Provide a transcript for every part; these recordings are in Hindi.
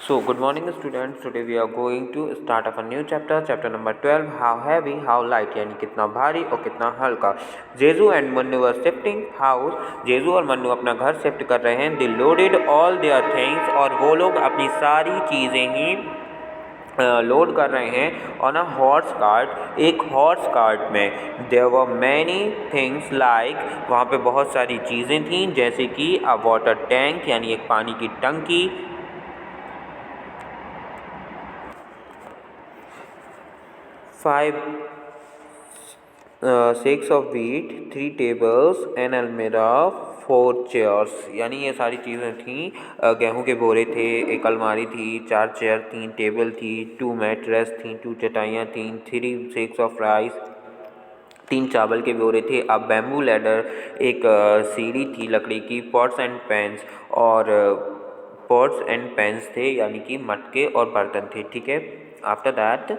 So, good morning students. Today we are going to start up a new chapter number 12. How heavy, how light, यानी कितना भारी और कितना हल्का. Jeju and Mannu were shifting house. Jeju और मन्नू अपना घर शिफ्ट कर रहे हैं. They loaded all their things, और वो लोग अपनी सारी चीज़ें ही लोड कर रहे हैं ऑन अ हॉर्स कार्ट, एक हॉर्स कार्ट में. There were many things like, वहाँ पे बहुत सारी चीज़ें थीं, जैसे कि अ वाटर टैंक यानी एक पानी की टंकी, 5 sacks of wheat, 3 tables, an almirah, 4 chairs. यानी ये सारी चीज़ें थीं. गेहूं के बोरे थे, एक अलमारी थी, 4 चेयर, 3 टेबल थी, 2 मैट्रेस थी, 2 चटाइयाँ थीं, 3 sacks of राइस, 3 चावल के बोरे थे, अब बैम्बू लैडर, एक सीढ़ी थी लकड़ी की, पॉट्स एंड पैंस, और पॉट्स एंड पैंस थे यानी कि मटके और बर्तन थे. ठीक है. After that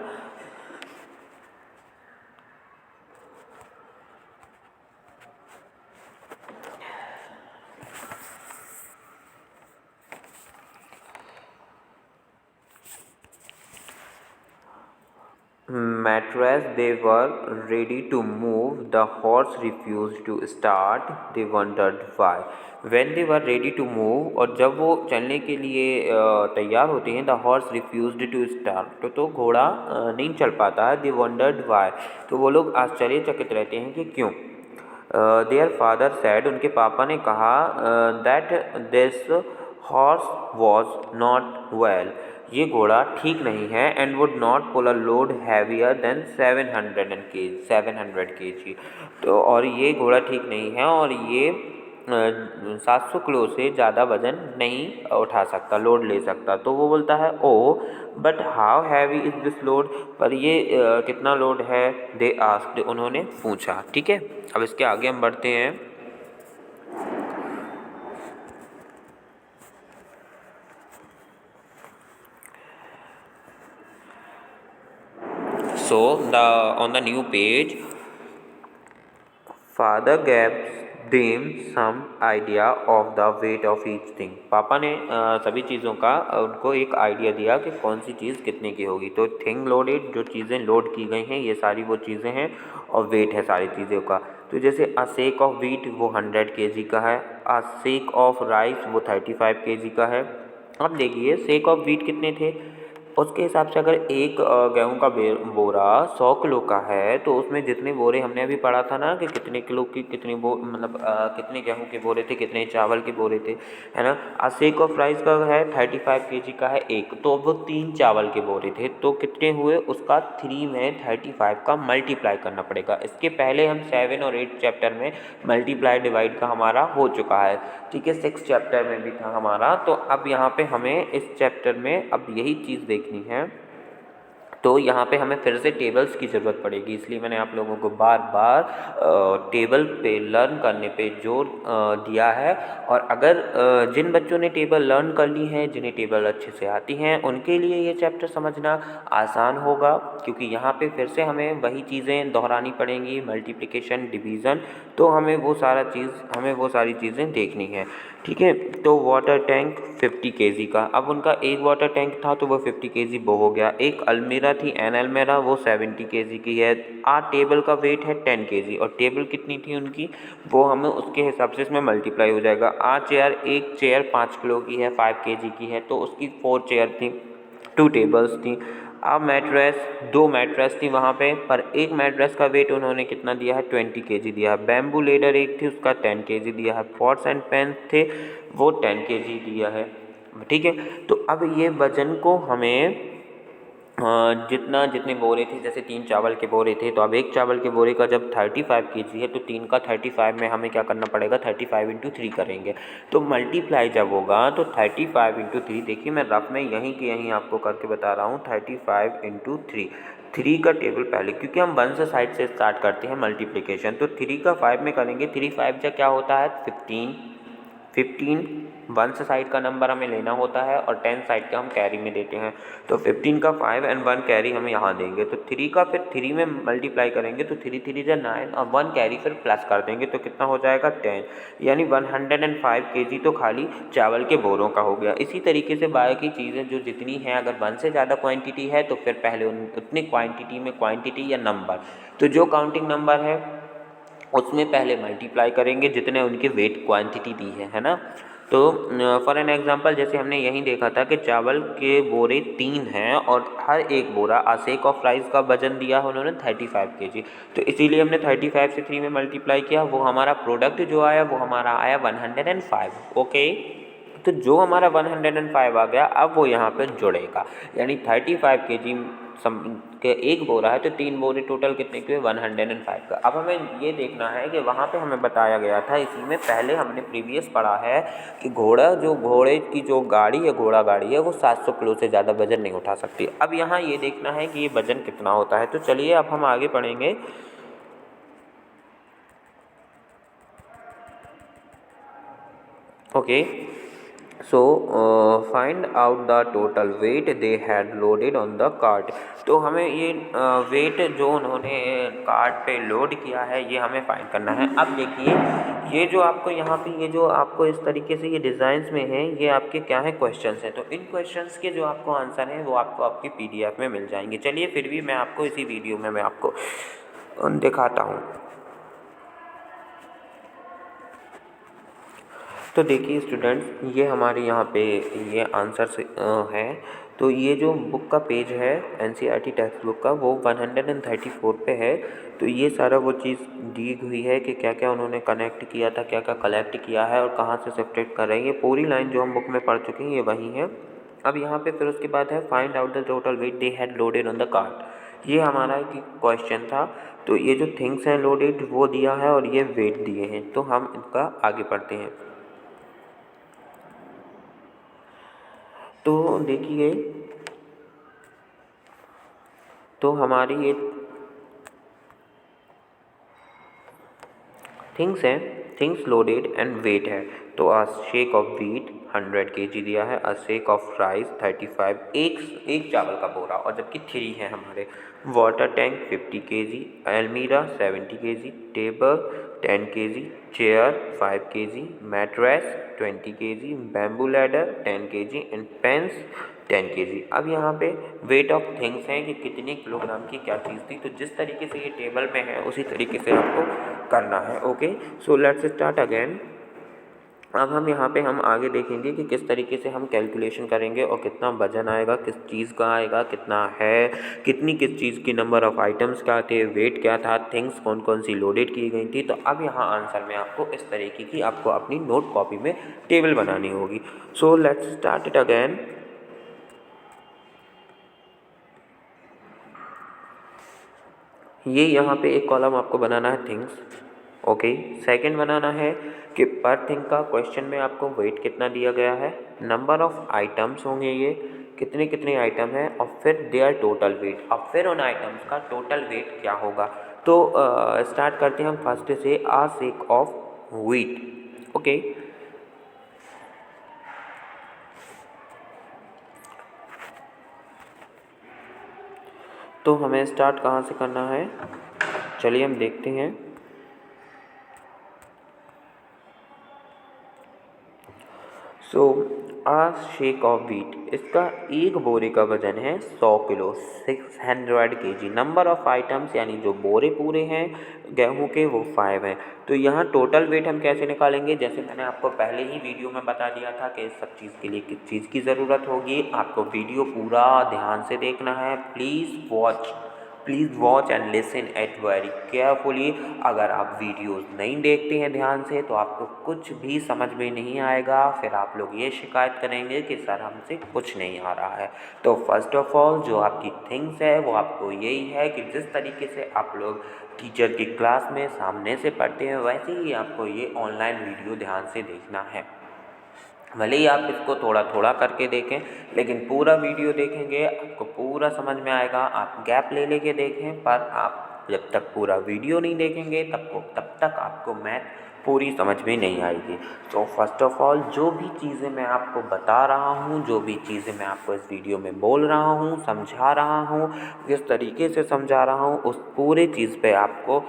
mattress, they were ready to move. The horse refused to start. They wondered why. When they were ready to move, और जब वो चलने के लिए तैयार होते हैं, the horse refused to start, तो घोड़ा नहीं चल पाता है. They wondered why, तो वो लोग आश्चर्यचकित रहते हैं कि क्यों. Their father said, उनके पापा ने कहा, that this horse was not well, ये घोड़ा ठीक नहीं है, and would not pull a load heavier than 700 kg. तो और ये घोड़ा ठीक नहीं है, और ये 700 किलो से ज़्यादा वजन नहीं उठा सकता, लोड ले सकता. तो वो बोलता है, oh but how heavy is this load, पर ये कितना लोड है. दे आस्क्ड, उन्होंने पूछा. ठीक है. अब इसके आगे हम बढ़ते हैं. So on the new page, father gave them some idea of the weight of each thing. पापा ने सभी चीज़ों का उनको एक आइडिया दिया कि कौन सी चीज़ कितने की होगी. तो थिंग लोडेड, जो चीज़ें लोड की गई हैं, ये सारी वो चीज़ें हैं, और वेट है सारी चीज़ों का. तो जैसे अ सेक ऑफ व्हीट वो 100 kg का है, अ सेक ऑफ राइस वो 35 kg का है. अब देखिए सेक ऑफ व्हीट कितने थे. उसके हिसाब से अगर एक गेहूं का बोरा 100 किलो का है, तो उसमें जितने बोरे हमने अभी पढ़ा था ना कि कितने किलो की कितनी मतलब कितने गेहूं के बोरे थे, कितने चावल के बोरे थे, है ना. सेक ऑफ राइस का है 35 kg का है एक, तो वो 3 चावल के बोरे थे. तो कितने हुए, उसका 3 में 35 का मल्टीप्लाई करना पड़ेगा. इसके पहले हम 7 और 8 चैप्टर में मल्टीप्लाई डिवाइड का हमारा हो चुका है. ठीक है. 6 चैप्टर में भी था हमारा. तो अब यहाँ पे हमें इस चैप्टर में अब यही चीज़ देखनी है. तो यहाँ पे हमें फिर से टेबल्स की ज़रूरत पड़ेगी, इसलिए मैंने आप लोगों को बार बार टेबल पे लर्न करने पे जोर दिया है. और अगर जिन बच्चों ने टेबल लर्न कर ली हैं, जिन्हें टेबल अच्छे से आती हैं, उनके लिए ये चैप्टर समझना आसान होगा, क्योंकि यहाँ पे फिर से हमें वही चीज़ें दोहरानी पड़ेंगी, मल्टीप्लिकेशन, डिवीज़न. तो हमें वो सारी चीज़ें देखनी है. ठीक है. तो वाटर टैंक 50 kg का, अब उनका एक वाटर टैंक था तो वो 50 kg वो हो गया. एक अलमीरा थी, एन अलमीरा, वो 70 kg की है. टेबल का वेट है 10 kg, और टेबल कितनी थी उनकी, वो हमें उसके हिसाब से इसमें मल्टीप्लाई हो जाएगा. एक चेयर 5 किलो की है, 5 kg की है, तो उसकी 4 चेयर थी, 2 टेबल्स थी. अब मैट्रेस, 2 मैट्रेस थी वहाँ पे, पर एक मैट्रेस का वेट उन्होंने कितना दिया है, 20 kg दिया है. बैम्बू लेडर एक थी, उसका 10 kg दिया है. पॉट्स एंड पैन थे, वो 10 kg दिया है. ठीक है. तो अब ये वजन को हमें जितने बोरे थे, जैसे 3 चावल के बोरे थे, तो अब एक चावल के बोरे का जब 35 kg है, तो 3 का 35 में हमें क्या करना पड़ेगा, 35 × 3 करेंगे. तो मल्टीप्लाई जब होगा तो 35 × 3, देखिए मैं रफ में यहीं के यहीं आपको करके बता रहा हूँ. 35 × 3, 3 का टेबल पहले, क्योंकि हम 1 से साइड से स्टार्ट करते हैं मल्टीप्लिकेशन. तो 3 का 5 में करेंगे, 3 5 जा क्या होता है, 15. 15 1 साइड का नंबर हमें लेना होता है और 10 साइड का हम कैरी में देते हैं। तो 15 का 5 एंड 1 कैरी हम यहाँ देंगे, तो 3 का फिर 3 में मल्टीप्लाई करेंगे तो 3 3 जा 9 और 1 कैरी फिर प्लस कर देंगे तो कितना हो जाएगा 10, यानी 105 kg तो खाली चावल के बोरों का हो गया। इसी तरीके से बाकी चीज़ें जो जितनी हैं, अगर 1 से ज़्यादा क्वांटिटी है तो फिर पहले उतनी क्वांटिटी में क्वांटिटी या नंबर, तो जो काउंटिंग नंबर है उसमें पहले मल्टीप्लाई करेंगे जितने उनकी वेट क्वांटिटी दी है ना। तो फॉर एन एग्जांपल जैसे हमने यहीं देखा था कि चावल के बोरे 3 हैं और हर एक बोरा आसेक ऑफ राइस का वजन दिया है उन्होंने 35 kg, तो इसीलिए हमने 35 से 3 में मल्टीप्लाई किया, वो हमारा प्रोडक्ट जो आया वो हमारा आया 105। ओके, तो जो हमारा 105 आ गया अब वो यहाँ पे जुड़ेगा, यानी 35 kg के एक बोरा है तो 3 बोरे टोटल कितने के हुए 105 का। अब हमें ये देखना है कि वहाँ पे हमें बताया गया था, इसी में पहले हमने प्रीवियस पढ़ा है कि घोड़े की जो गाड़ी है, घोड़ा गाड़ी है, वो 700 किलो से ज़्यादा वजन नहीं उठा सकती। अब यहाँ ये देखना है कि ये वजन कितना होता है, तो चलिए अब हम आगे पढ़ेंगे। Okay, so find out the total weight they had loaded on the cart. तो हमें ये वेट जो उन्होंने कार्ट पे लोड किया है ये हमें फाइंड करना है। अब देखिए ये जो आपको यहाँ पे ये जो आपको इस तरीके से ये डिज़ाइंस में है, ये आपके क्या है क्वेश्चंस हैं, तो इन क्वेश्चंस के जो आपको आंसर हैं वो आपको आपकी PDF में मिल जाएंगे। चलिए फिर भी मैं आपको इसी वीडियो में मैं आपको दिखाता हूँ। तो देखिए स्टूडेंट्स, ये हमारे यहाँ पे ये आंसर्स हैं। तो ये जो बुक का पेज है NCERT टेक्स्ट बुक का, वो 134 पे है। तो ये सारा वो चीज़ दी हुई है कि क्या क्या उन्होंने कनेक्ट किया था, क्या क्या कलेक्ट किया है और कहाँ से शिफ्टेड कर रहे हैं। ये पूरी लाइन जो हम बुक में पढ़ चुके हैं ये वही है। अब यहाँ पे फिर उसके बाद है find out the total weight they had loaded on the cart. ये हमारा एक क्वेश्चन था। तो ये जो थिंग्स हैं लोडेड वो दिया है और ये वेट दिए हैं, तो हम इनका आगे पढ़ते हैं। तो देखिए, तो हमारी ये थिंग्स हैं, थिंग्स लोडेड एंड वेट है। तो अ शेक ऑफ व्हीट 100 kg दिया है, अ शेक ऑफ राइस 35, एक चावल का बोरा, और जबकि 3 है हमारे। वाटर टैंक 50 kg, अलमीरा 70 kg, table 10 kg, chair 5 kg, mattress 20 kg, bamboo ladder 10 kg and pens 10 kg। अब यहाँ पे वेट ऑफ थिंग्स हैं कि कितने किलोग्राम की क्या चीज़ थी, तो जिस तरीके से ये टेबल में है उसी तरीके से आपको करना है। Okay, so let's start again. अब हम यहाँ पे हम आगे देखेंगे कि किस तरीके से हम कैलकुलेशन करेंगे और कितना वजन आएगा, किस चीज़ का आएगा, कितना है, किस चीज़ की नंबर ऑफ़ आइटम्स क्या थे, वेट क्या था, थिंग्स कौन कौन सी लोडेड की गई थी। तो अब यहाँ आंसर में आपको इस तरीके की आपको अपनी नोट कॉपी में टेबल बनानी होगी। So let's start it again. ये यहाँ पे एक कॉलम आपको बनाना है थिंग्स। ओके, सेकंड बनाना है कि पर थिंग का क्वेश्चन में आपको वेट कितना दिया गया है, नंबर ऑफ़ आइटम्स होंगे ये कितने कितने आइटम हैं, और फिर देयर टोटल वेट, और फिर उन आइटम्स का टोटल वेट क्या होगा। तो स्टार्ट करते हैं हम फर्स्ट से, आ शेक ऑफ व्हीट। ओके, तो हमें स्टार्ट कहाँ से करना है, चलिए हम देखते हैं। सो आ शेक ऑफ व्हीट, इसका एक बोरे का वजन है 100 kilo, 600 kg। Number of items यानी जो बोरे पूरे हैं गेहूं के वो 5 हैं। तो यहाँ टोटल वेट हम कैसे निकालेंगे, जैसे मैंने आपको पहले ही वीडियो में बता दिया था कि इस सब चीज़ के लिए किस चीज़ की ज़रूरत होगी। आपको वीडियो पूरा ध्यान से देखना है, please watch and listen at very carefully. अगर आप वीडियोस नहीं देखते हैं ध्यान से तो आपको कुछ भी समझ में नहीं आएगा, फिर आप लोग ये शिकायत करेंगे कि सर हमसे कुछ नहीं आ रहा है। तो फर्स्ट ऑफ ऑल जो आपकी थिंग्स है वो आपको यही है कि जिस तरीके से आप लोग टीचर की क्लास में सामने से पढ़ते हैं वैसे ही आपको ये ऑनलाइन वीडियो ध्यान से देखना है। भले ही आप इसको थोड़ा थोड़ा करके देखें, लेकिन पूरा वीडियो देखेंगे आपको पूरा समझ में आएगा। आप गैप ले लेके देखें, पर आप जब तक पूरा वीडियो नहीं देखेंगे तब तक आपको मैथ पूरी समझ में नहीं आएगी। तो फर्स्ट ऑफ ऑल जो भी चीज़ें मैं आपको बता रहा हूँ, जो भी चीज़ें मैं आपको इस वीडियो में बोल रहा हूँ, समझा रहा हूँ, जिस तरीके से समझा रहा हूँ, उस पूरे चीज़ पे आपको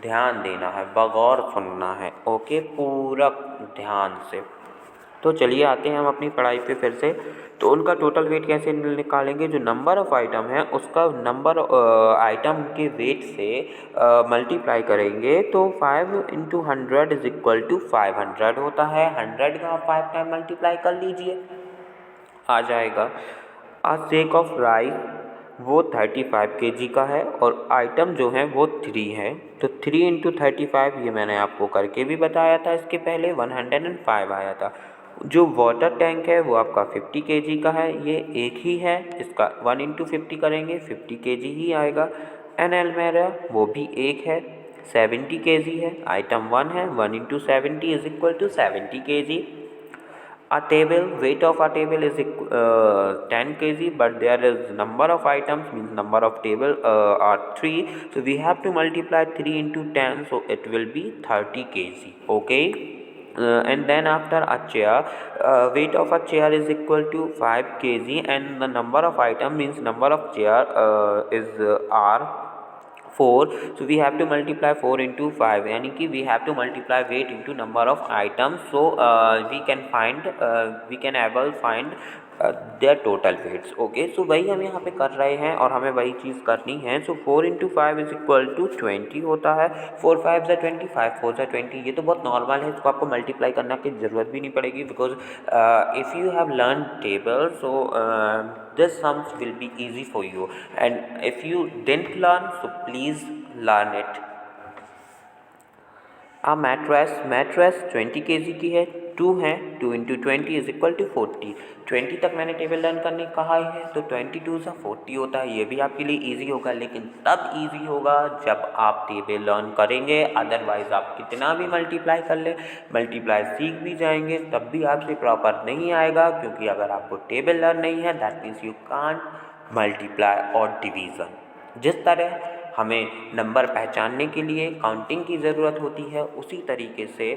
ध्यान देना है, बगौर सुनना है। ओके, पूरा ध्यान से। तो चलिए आते हैं हम अपनी पढ़ाई पे फिर से। तो उनका टोटल वेट कैसे निकालेंगे? जो नंबर ऑफ़ आइटम है उसका नंबर आइटम के वेट से मल्टीप्लाई करेंगे तो 5 × 100 = 500 होता है। 100 का आप 5 टाइम मल्टीप्लाई कर लीजिए, आ जाएगा। सेक ऑफ राइस वो 35 kg का है और आइटम जो है वो 3 है। तो 3 × 35 ये मैंने आपको करके भी बताया था, इसके पहले 105 आया था। जो वाटर टैंक है वो आपका 50 kg का है, ये एक ही है, इसका 1 × 50 करेंगे 50 kg ही आएगा। एन अलमेरा वो भी एक है, 70 kg है, आइटम 1 है, 1 × 70 = 70 kg। A table, weight of a table is 10 kg, but there is number of items, means number of table are 3. So we have to multiply 3 × 10, so it will be 30 kg. Okay. And then after a chair, weight of a chair is equal to 5 kg, and the number of item means number of chair is r 4. So we have to multiply 4 × 5, यानी कि we have to multiply weight into number of items. So we can able find their total weights. Okay, so वही हम यहाँ पे कर रहे हैं और हमें वही चीज़ करनी है। So 4 × 5 = 20 होता है। 4 5 = 20, 5 4 = 20। ये तो बहुत नॉर्मल है, इसको आपको मल्टीप्लाई करना की ज़रूरत भी नहीं पड़ेगी, because if you have learn table so this sums will be easy for you, and if you didn't learn so please learn it. A mattress 20 kg की है, 2 है, 2 × 20 = 40। 20 तक मैंने टेबल लर्न करने कहा है, तो 22 से 40 होता है। ये भी आपके लिए इजी होगा, लेकिन तब इजी होगा जब आप टेबल लर्न करेंगे। अदरवाइज़ आप कितना भी मल्टीप्लाई कर लें, मल्टीप्लाई सीख भी जाएंगे, तब भी आपसे प्रॉपर नहीं आएगा, क्योंकि अगर आपको टेबल लर्न नहीं है that means you can't multiply और डिवीज़न। जिस तरह हमें नंबर पहचानने के लिए काउंटिंग की ज़रूरत होती है, उसी तरीके से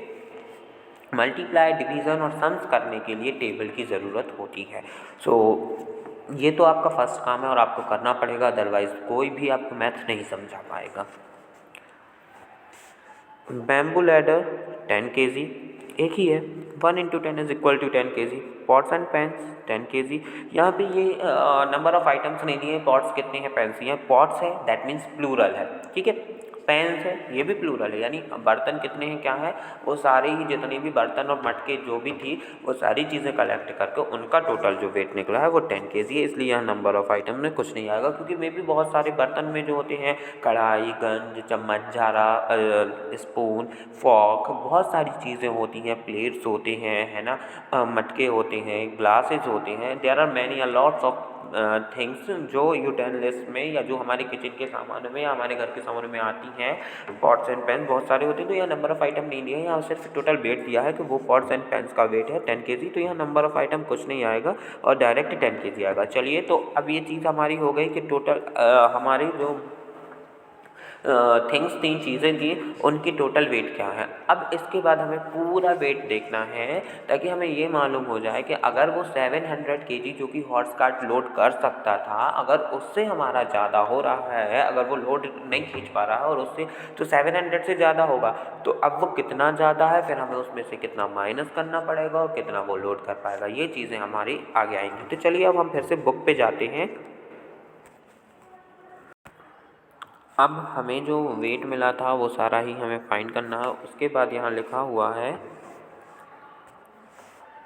मल्टीप्लाई, डिवीज़न और सम्स करने के लिए टेबल की ज़रूरत होती है। सो ये तो आपका फर्स्ट काम है और आपको करना पड़ेगा, अदरवाइज़ कोई भी आपको मैथ नहीं समझा पाएगा। बैम्बू लैडर 10 kg, एक ही है, 1 × 10 = 10 kg। Pots and pains 10 kg। यहाँ पे ये नंबर ऑफ़ आइटम्स नहीं दिए, पॉट्स कितने हैं, पेन्स हैं। पॉट्स है दैट मीन्स प्लूरल है, ठीक है। पेन्स है ये भी प्लूरल है, यानी बर्तन कितने हैं, क्या है, वो सारे ही जितने भी बर्तन और मटके जो भी थी वो सारी चीज़ें कलेक्ट करके उनका टोटल जो वेट निकला है वो 10 kg है। इसलिए यहाँ नंबर ऑफ़ आइटम में कुछ नहीं आएगा, क्योंकि मे भी बहुत सारे बर्तन में जो होते हैं कढ़ाई, गंज, चम्मच, झारा, स्पून, फॉक, बहुत सारी चीज़ें होती हैं, प्लेट्स होते हैं, है ना, मटके होते हैं, ग्लासेस होते हैं। There are many lots of things जो यूटेनलिस्ट में या जो हमारे किचन के सामान में या हमारे घर के सामान में आती हैं। पॉट्स एंड पैन बहुत सारे होते हैं, तो यह नंबर ऑफ़ आइटम नहीं दिया है, यहाँ सिर्फ टोटल वेट दिया है कि वो पॉट्स एंड पैन्स का वेट है 10 kg। तो यहाँ नंबर ऑफ़ आइटम कुछ नहीं आएगा और डायरेक्ट 10 kg आएगा। चलिए, तो अब ये चीज़ हमारी हो गई कि टोटल हमारी जो थिंग्स, 3 चीज़ें थी, उनकी टोटल वेट क्या है। अब इसके बाद हमें पूरा वेट देखना है, ताकि हमें ये मालूम हो जाए कि अगर वो 700 kg जो कि हॉर्स कार्ट लोड कर सकता था, अगर उससे हमारा ज़्यादा हो रहा है, अगर वो लोड नहीं खींच पा रहा है और उससे तो 700 से ज़्यादा होगा, तो अब वो कितना ज़्यादा है, फिर हमें उसमें से कितना माइनस करना पड़ेगा और कितना वो लोड कर पाएगा, ये चीज़ें हमारी आगे आएंगी। तो चलिए अब हम फिर से बुक पे जाते हैं। अब हमें जो वेट मिला था वो सारा ही हमें फाइंड करना है। उसके बाद यहाँ लिखा हुआ है,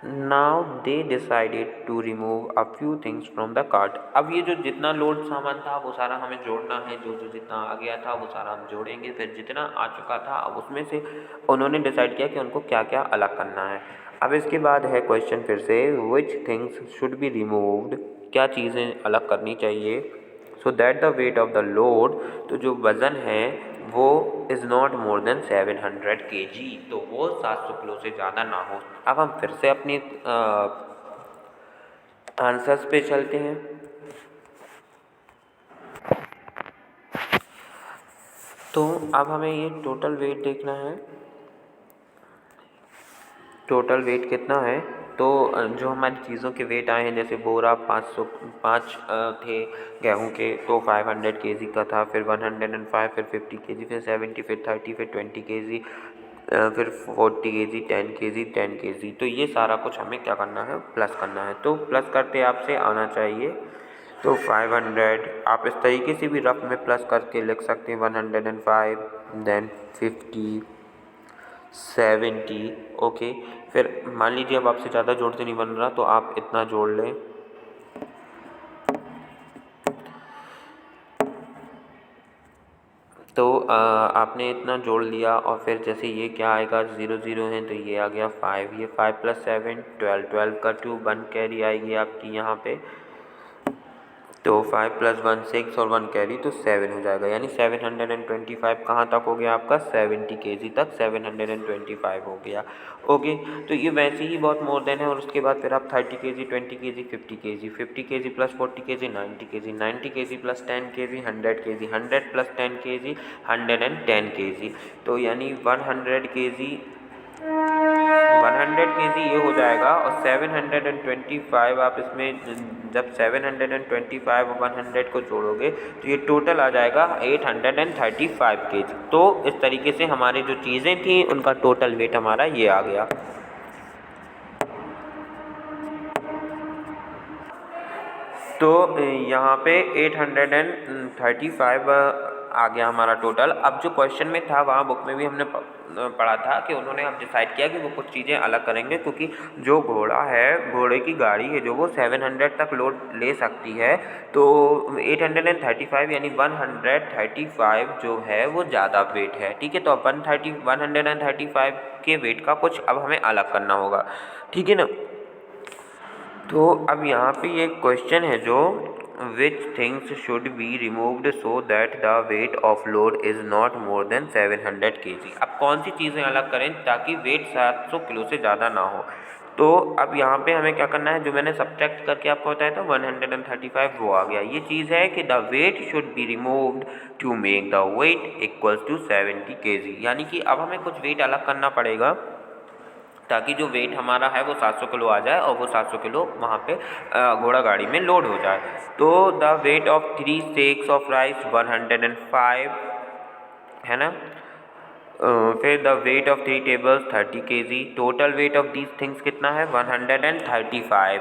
now they decided to remove a few things from the cart. अब ये जो जितना लोड सामान था वो सारा हमें जोड़ना है, जो जो जितना आ गया था वो सारा हम जोड़ेंगे, फिर जितना आ चुका था अब उसमें से उन्होंने डिसाइड किया कि उनको क्या क्या अलग करना है। अब इसके बाद है क्वेश्चन फिर से, which things should be removed, क्या चीज़ें अलग करनी चाहिए, so that the weight of the load, तो जो वज़न है वो is not more than 700 kg, तो वो 700 किलो से ज़्यादा ना हो। अब हम फिर से अपने आंसर्स पे चलते हैं। तो अब हमें ये टोटल वेट देखना है। टोटल वेट कितना है, तो जो हमारी चीज़ों के वेट आए हैं, जैसे बोरा 5 थे गेहूं के, तो 500 केजी का था, फिर 105, फिर 50 केजी, फिर 70, फिर 30, फिर 20 केजी, फिर 40 केजी, 10 केजी, 10 केजी। तो ये सारा कुछ हमें क्या करना है, प्लस करना है। तो प्लस करते आपसे आना चाहिए, तो 500 आप इस तरीके से भी रफ में प्लस करके लिख सकते हैं, 105, देन 50, 70। ओके, फिर मान लीजिए अब आपसे ज़्यादा जोड़ते नहीं बन रहा, तो आप इतना जोड़ लें, तो आपने इतना जोड़ लिया, और फिर जैसे ये क्या आएगा, 0 0 है तो ये आ गया 5, ये 5 + 7 12, 12 का 2 1 कैरी आएगी आपकी यहाँ पे, तो 5 + 1 6 और 1 कैरी, तो 7 हो जाएगा, यानी 725 कहाँ तक हो गया आपका, 70 केजी तक 725 हो गया। ओके, तो ये वैसे ही बहुत मोर देन है। और उसके बाद फिर आप 30 KG, 20 KG, 50 KG, 50 KG + 40 KG 90 KG, 90 KG + 10 KG 100 KG, 100 + 10 KG 110 KG, तो यानी 100 केजी, 100 केजी ये हो जाएगा। और 725 आप इसमें जब 725 और 100 को जोड़ोगे, तो ये टोटल आ जाएगा 835 केजी। तो इस तरीके से हमारी जो चीज़ें थी उनका टोटल वेट हमारा ये आ गया। तो यहाँ पे 835 आ गया हमारा टोटल। अब जो क्वेश्चन में था, वहाँ बुक में भी हमने पढ़ा था कि उन्होंने अब डिसाइड किया कि वो कुछ चीज़ें अलग करेंगे, क्योंकि जो घोड़ा है, घोड़े की गाड़ी है जो, वो 700 तक लोड ले सकती है, तो 835 यानी 135 जो है वो ज़्यादा वेट है। ठीक है, तो अब 135 के वेट का कुछ अब हमें अलग करना होगा। ठीक है ना। तो अब यहाँ पे ये क्वेश्चन है जो, which things should be removed so that the weight of load is not more than 700 KG. अब कौन सी चीज़ें अलग करें ताकि वेट 700 किलो से ज़्यादा ना हो। तो अब यहाँ पे हमें क्या करना है, जो मैंने सब्ट्रैक्ट करके आपको बताया था 135 वो आ गया। ये चीज़ है कि the weight should be removed to make the weight equals to 70 kg, यानी कि अब हमें कुछ वेट अलग करना पड़ेगा ताकि जो वेट हमारा है वो 700 किलो आ जाए, और वो 700 किलो वहाँ पे घोड़ा गाड़ी में लोड हो जाए। तो the weight of 3 sacks of rice 105 है ना। फिर the weight of 3 tables 30 KG. Total weight of these things कितना है, 135।